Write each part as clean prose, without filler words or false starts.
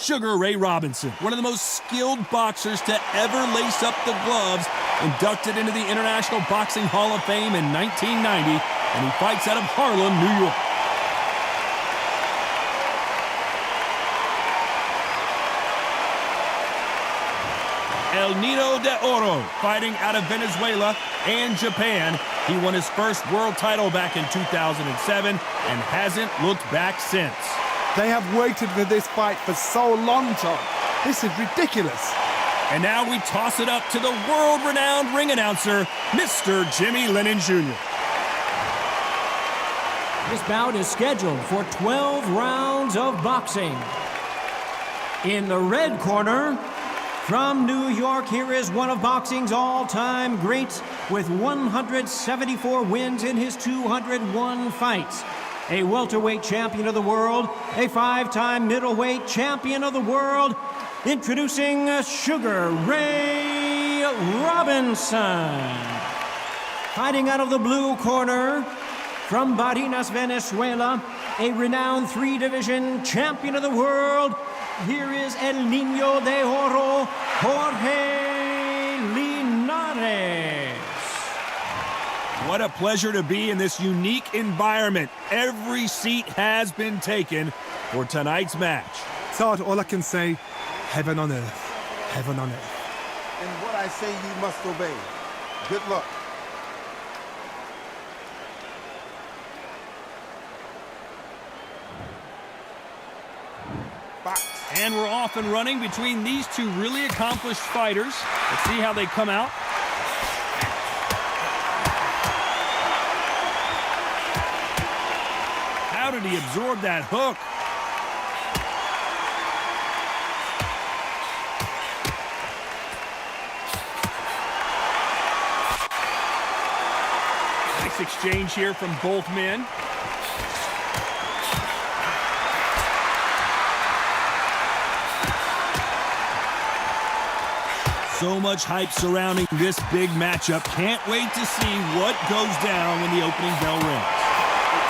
Sugar Ray Robinson, one of the most skilled boxers to ever lace up the gloves, inducted into the International Boxing Hall of Fame in 1990, and he fights out of Harlem, New York. El Nido de Oro, fighting out of Venezuela and Japan. He won his first world title back in 2007 and hasn't looked back since. They have waited for this fight for so long, Tom. This is ridiculous. And now we toss it up to the world-renowned ring announcer, Mr. Jimmy Lennon Jr. This bout is scheduled for 12 rounds of boxing. In the red corner, from New York, here is one of boxing's all-time greats with 174 wins in his 201 fights. A welterweight champion of the world, a 5-time middleweight champion of the world, introducing Sugar Ray Robinson. Fighting out of the blue corner, from Barinas, Venezuela, a renowned 3-division champion of the world, here is El Niño de Oro, Jorge Linares. What a pleasure to be in this unique environment. Every seat has been taken for tonight's match. Todd, all I can say, heaven on earth. Heaven on earth. And what I say you must obey. Good luck. And we're off and running between these two really accomplished fighters. Let's see how they come out. How did he absorb that hook? Nice exchange here from both men. So much hype surrounding this big matchup. Can't wait to see what goes down when the opening bell rings.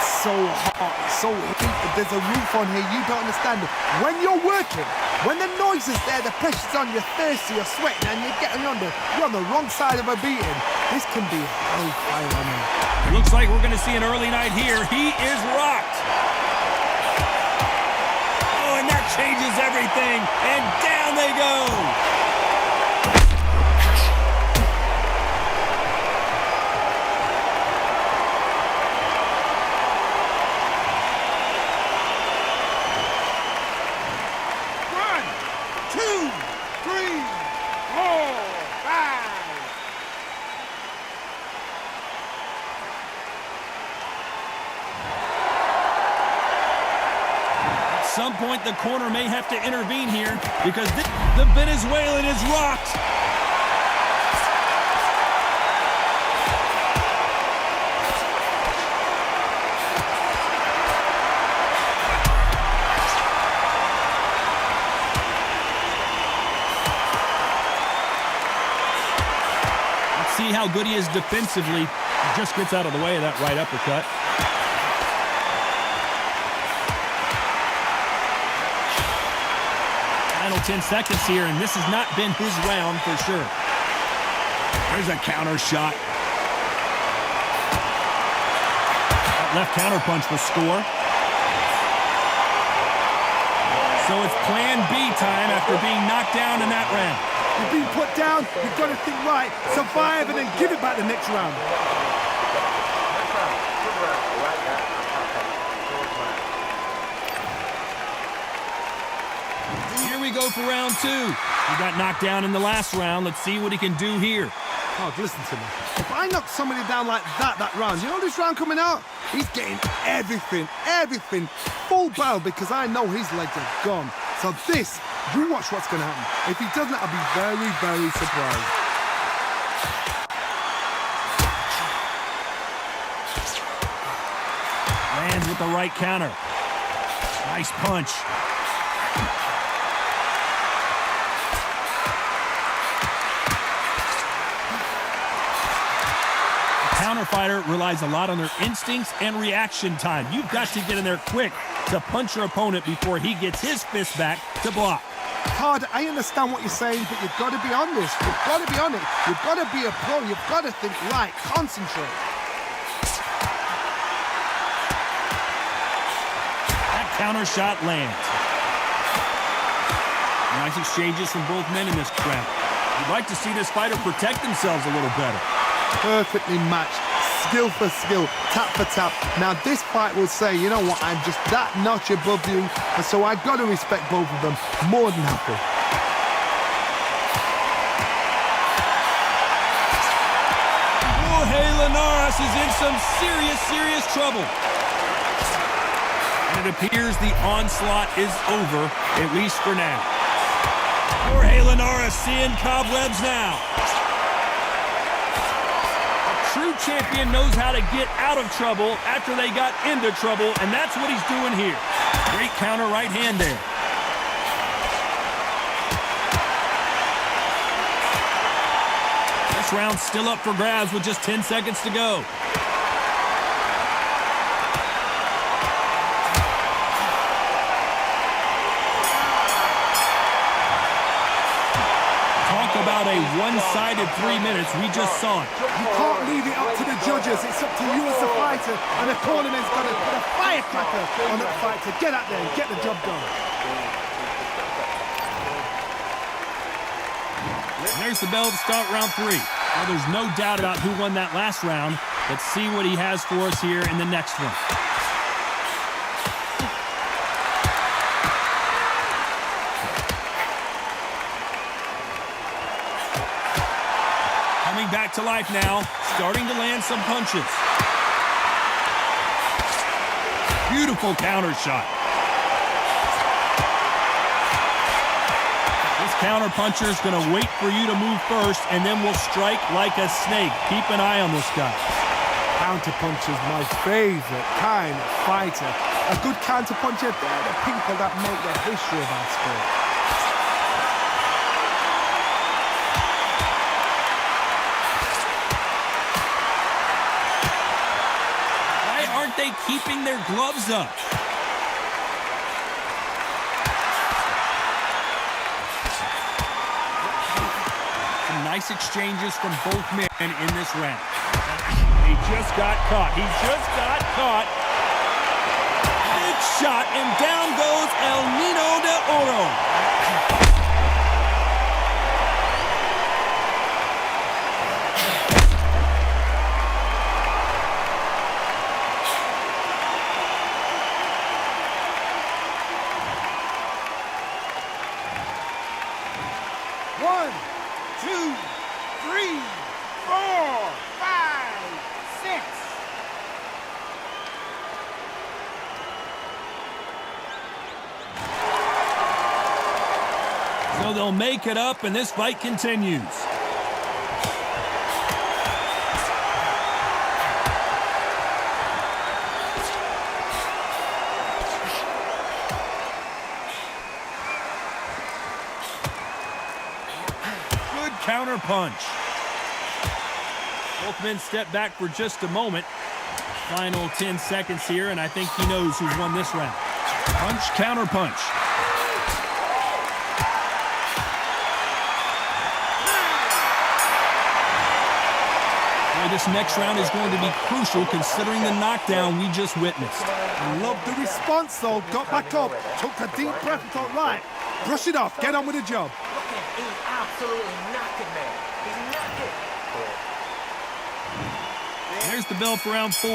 It's so hot, so heated. There's a roof on here, you don't understand it. When you're working, when the noise is there, the pressure's on, you're thirsty, you're sweating, and you're on the wrong side of a beating. This can be hellfire on him. It looks like we're going to see an early night here. He is rocked. Oh, and that changes everything. And down they go. At some point, the corner may have to intervene here because the Venezuelan is rocked. Let's see how good he is defensively. He just gets out of the way of that right uppercut. Final 10 seconds here, and this has not been his round for sure. There's a counter shot. That left counter punch will score. So it's plan B time after being knocked down in that round. You've been put down, you've got to think right, survive, and then give it back the next round. We go for round 2. He got knocked down in the last round. Let's see what he can do here. Oh, listen to me. If I knock somebody down like that round, you know this round coming out? He's getting everything, full barrel, because I know his legs are gone. So this, you watch what's going to happen. If he doesn't, I'll be very, very surprised. Lands with the right counter. Nice punch. Counter fighter relies a lot on their instincts and reaction time. You've got to get in there quick to punch your opponent before he gets his fist back to block. Todd, I understand what you're saying, but you've got to be honest. You've got to be on it. You've got to be a pro. You've got to think right. Concentrate. That counter shot lands. Nice exchanges from both men in this round. You'd like to see this fighter protect themselves a little better. Perfectly matched. Skill for skill, tap for tap. Now this fight will say, you know what, I'm just that notch above you, and so I've got to respect both of them more than happy. Jorge Linares is in some serious trouble. And it appears the onslaught is over, at least for now. Jorge Linares seeing cobwebs now. True champion knows how to get out of trouble after they got into trouble, and that's what he's doing here. Great counter right hand there. This round's still up for grabs with just 10 seconds to go. About a one-sided 3 minutes. We just saw it. You can't leave it up to the judges. It's up to you as the fighter, and the cornerman's got to put a firecracker on that fighter. Get out there and get the job done. And there's the bell to start round 3. Well, there's no doubt about who won that last round. Let's see what he has for us here in the next one. Back to life now, starting to land some punches. Beautiful counter shot. This counter puncher is going to wait for you to move first, and then will strike like a snake. Keep an eye on this guy. Counter puncher's my favorite kind of fighter. A good counter puncher, they're the people that make the history of our sport. They keeping their gloves up. Some nice exchanges from both men in this round. He just got caught. He just got caught. Big shot, and down goes El Nino de Oro. So they'll make it up, and this fight continues. Good counter punch. Both men step back for just a moment. Final 10 seconds here, and I think he knows who's won this round. Punch, counter punch. This next round is going to be crucial considering the knockdown we just witnessed. I love the response though. Got back up, took a deep breath and thought, right, brush it off, get on with the job. He's absolutely knackered, man. He's knackered. There's the bell for round 4.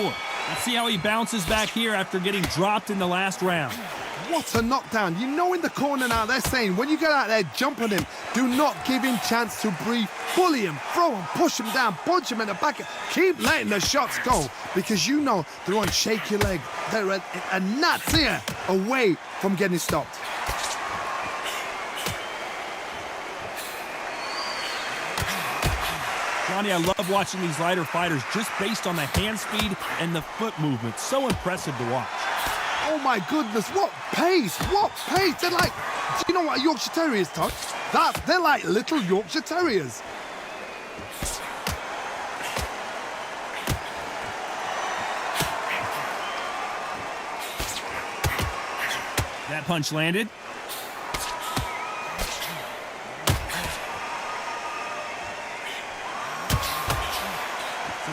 Let's see how he bounces back here after getting dropped in the last round. What a knockdown. You know in the corner now they're saying when you get out there, jump on him. Do not give him chance to breathe. Bully him, throw him, push him down, punch him in the back. Keep letting the shots go because you know they're on shaky leg. They're a gnat's ear away from getting stopped. Johnny, I love watching these lighter fighters just based on the hand speed and the foot movement. So impressive to watch. Oh my goodness, what pace, what pace. They're like, do you know what a Yorkshire Terrier is, Todd? They're like little Yorkshire Terriers. That punch landed.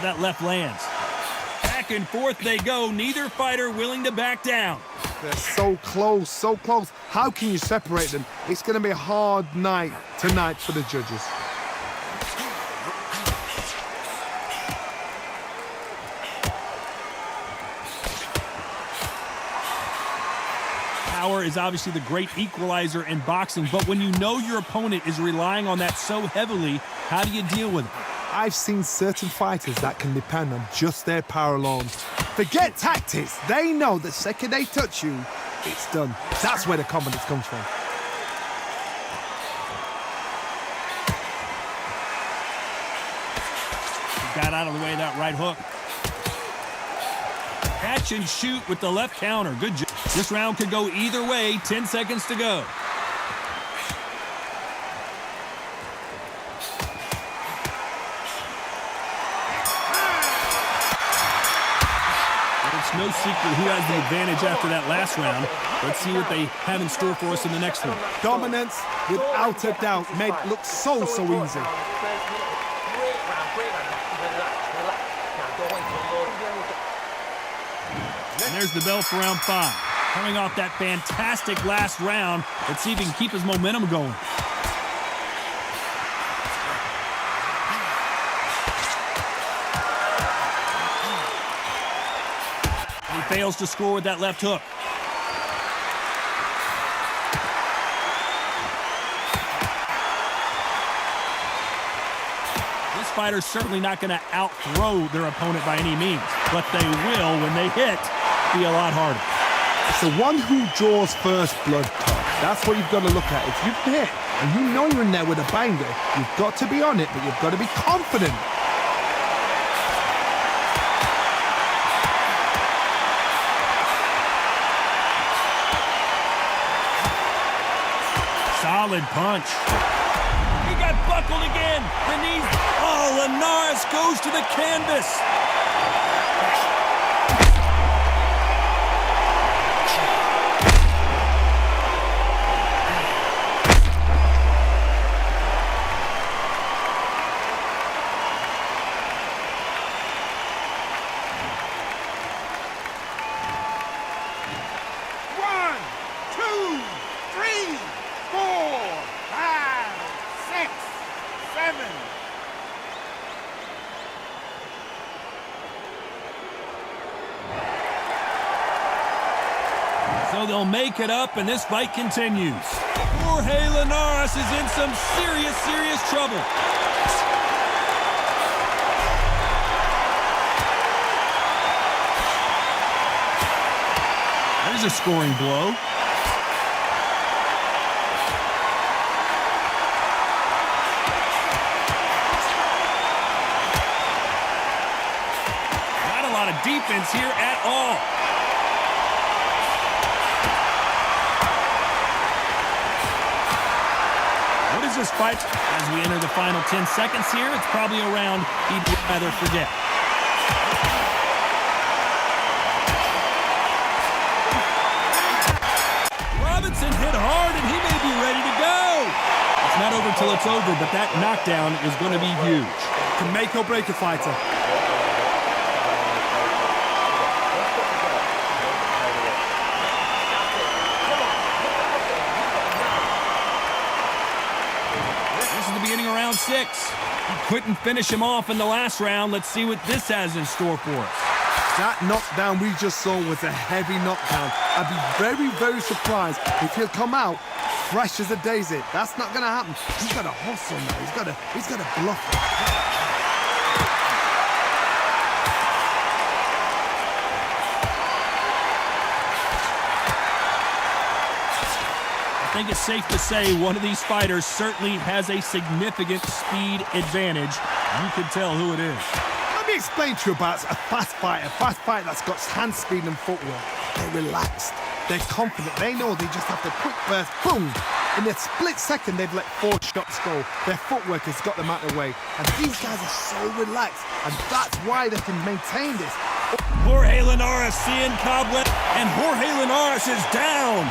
So that left lands. Back and forth they go. Neither fighter willing to back down. They're so close, so close. How can you separate them? It's going to be a hard night tonight for the judges. Power is obviously the great equalizer in boxing, but when you know your opponent is relying on that so heavily, how do you deal with it? I've seen certain fighters that can depend on just their power alone. Forget tactics. They know the second they touch you, it's done. That's where the confidence comes from. He got out of the way of that right hook. Catch and shoot with the left counter. Good job. This round could go either way. 10 seconds to go. It's no secret who has the advantage after that last round. Let's see what they have in store for us in the next one. Dominance, without a doubt, made it look so easy. Great round. Relax. Now go into the Lord. And there's the bell for round 5. Coming off that fantastic last round, let's see if he can keep his momentum going. He fails to score with that left hook. This fighter's certainly not going to out-throw their opponent by any means, but they will, when they hit, be a lot harder. It's the one who draws first blood card. That's what you've got to look at. If you hit and you know you're in there with a banger, you've got to be on it, but you've got to be confident. Solid punch. He got buckled again. The knees. Oh, Linares goes to the canvas. So they'll make it up, and this fight continues. Jorge Linares is in some serious trouble. There's a scoring blow. Not a lot of defense here at all. This fight, as we enter the final 10 seconds here, it's probably a round he'd rather forget. Robinson hit hard, and he may be ready to go. It's not over till it's over, but that knockdown is going to be huge. Can make or break a fighter. Round 6. He couldn't finish him off in the last round. Let's see what this has in store for us. That knockdown we just saw was a heavy knockdown. I'd be very surprised if he'll come out fresh as a daisy. That's not going to happen. He's got to hustle now. He's got to bluff it. I think it's safe to say one of these fighters certainly has a significant speed advantage. You can tell who it is. Let me explain to you about a fast fighter that's got hand speed and footwork. They're relaxed. They're confident. They know they just have to quick burst, boom. In a split second, they've let 4 shots go. Their footwork has got them out of the way. And these guys are so relaxed. And that's why they can maintain this. Jorge Linares seeing cobweb, and Jorge Linares is down.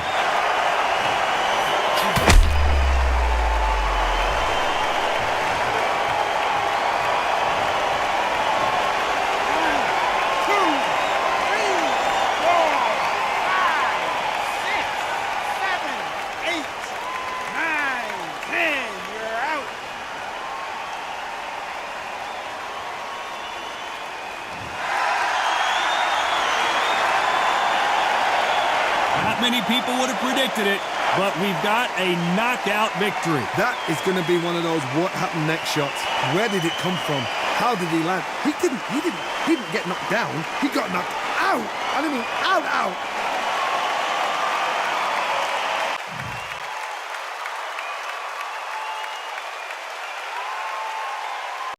many people would have predicted it, but we've got a knockout victory. That is going to be one of those what happened next shots. Where did it come from? How did he land? He didn't get knocked down. He got knocked out. I mean, out.